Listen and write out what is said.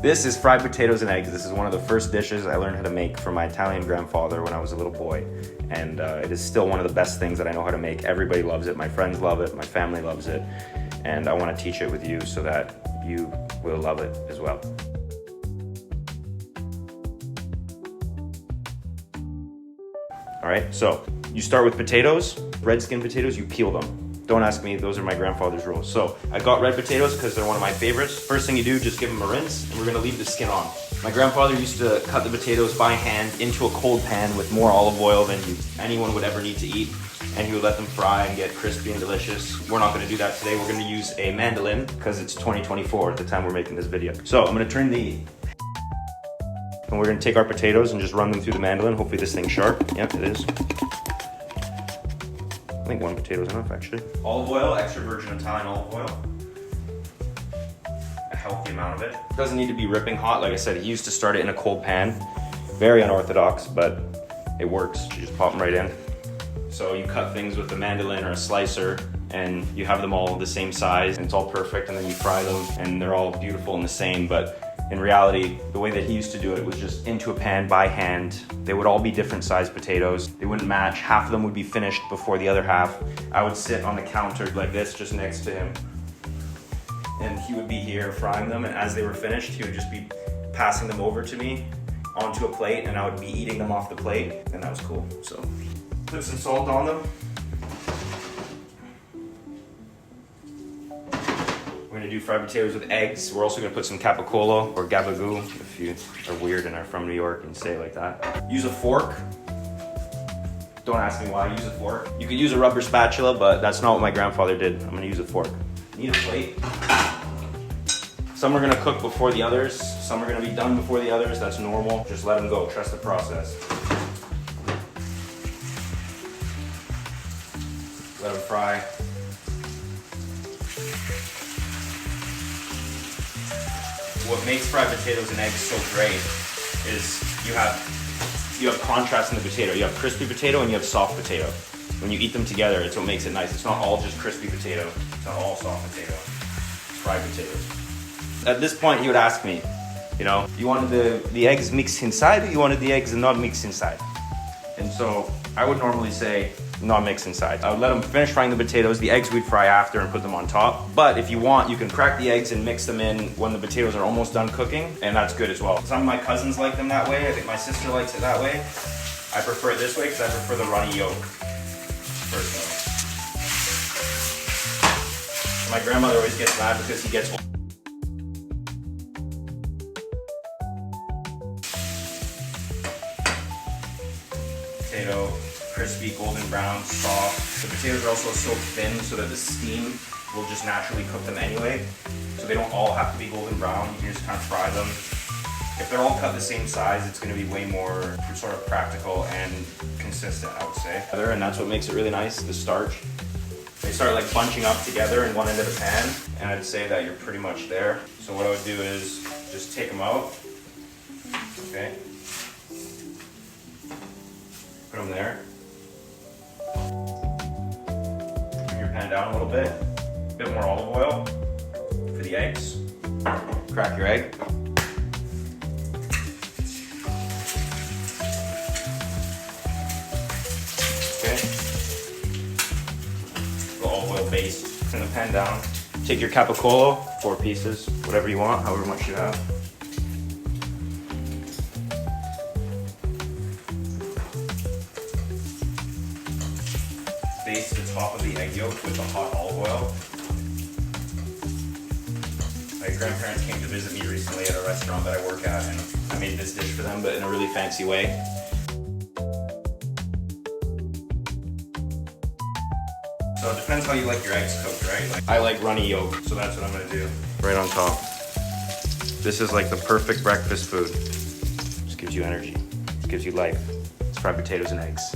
This is fried potatoes and eggs. This is one of the first dishes I learned how to make from my Italian grandfather when I was a little boy. And it is still one of the best things that I know how to make. Everybody loves it. My friends love it. My family loves it. And I want to teach it with you so that you will love it as well. All right, so you start with potatoes, red skin potatoes, you peel them. Don't ask me, those are my grandfather's rules. So I got red potatoes because they're one of my favorites. First thing you do, just give them a rinse, and we're gonna leave the skin on. My grandfather used to cut the potatoes by hand into a cold pan with more olive oil than anyone would ever need to eat. And he would let them fry and get crispy and delicious. We're not gonna do that today. We're gonna use a mandolin because it's 2024 at the time we're making this video. So I'm gonna turn and we're gonna take our potatoes and just run them through the mandolin. Hopefully this thing's sharp. Yep, it is. I think one potato is enough, actually. Olive oil, extra virgin Italian olive oil. A healthy amount of it. Doesn't need to be ripping hot. Like I said, he used to start it in a cold pan. Very unorthodox, but it works. You just pop them right in. So you cut things with a mandolin or a slicer, and you have them all the same size, and it's all perfect, and then you fry them, and they're all beautiful and the same, but in reality, the way that he used to do it was just into a pan by hand. They would all be different sized potatoes. They wouldn't match. Half of them would be finished before the other half. I would sit on the counter like this, just next to him. And he would be here frying them, and as they were finished, he would just be passing them over to me onto a plate, and I would be eating them off the plate, and that was cool. So, put some salt on them. We're gonna do fried potatoes with eggs. We're also gonna put some capicola or gabagoo, if you are weird and are from New York and say it like that. Use a fork. Don't ask me why, use a fork. You could use a rubber spatula, but that's not what my grandfather did. I'm gonna use a fork. Need a plate. Some are gonna cook before the others. Some are gonna be done before the others. That's normal. Just let them go, trust the process. Let them fry. What makes fried potatoes and eggs so great is you have contrast in the potato. You have crispy potato and you have soft potato. When you eat them together, it's what makes it nice. It's not all just crispy potato. It's not all soft potato. It's fried potatoes. At this point, he would ask me, you know, you wanted the eggs mixed inside or you wanted the eggs not mixed inside? And so I would normally say, not mixed inside. I would let them finish frying the potatoes. The eggs we'd fry after and put them on top. But if you want, you can crack the eggs and mix them in when the potatoes are almost done cooking, and that's good as well. Some of my cousins like them that way. I think my sister likes it that way. I prefer it this way because I prefer the runny yolk personally. My grandmother always gets mad because he gets potato, crispy, golden brown, soft. The potatoes are also so thin so that the steam will just naturally cook them anyway. So they don't all have to be golden brown. You can just kind of fry them. If they're all cut the same size, it's going to be way more sort of practical and consistent, I would say. And that's what makes it really nice, the starch. They start like bunching up together in one end of the pan, and I'd say that you're pretty much there. So what I would do is just take them out, okay? Put them there. Bring your pan down a little bit. A bit more olive oil for the eggs. Crack your egg. Okay. The olive oil base. Turn the pan down. Take your capicola, 4 pieces, whatever you want, however much you have. Baste the top of the egg yolk with the hot olive oil. My grandparents came to visit me recently at a restaurant that I work at, and I made this dish for them, but in a really fancy way. So it depends how you like your eggs cooked, right? Like, I like runny yolk, so that's what I'm gonna do. Right on top. This is like the perfect breakfast food. Just gives you energy, just gives you life. It's fried potatoes and eggs.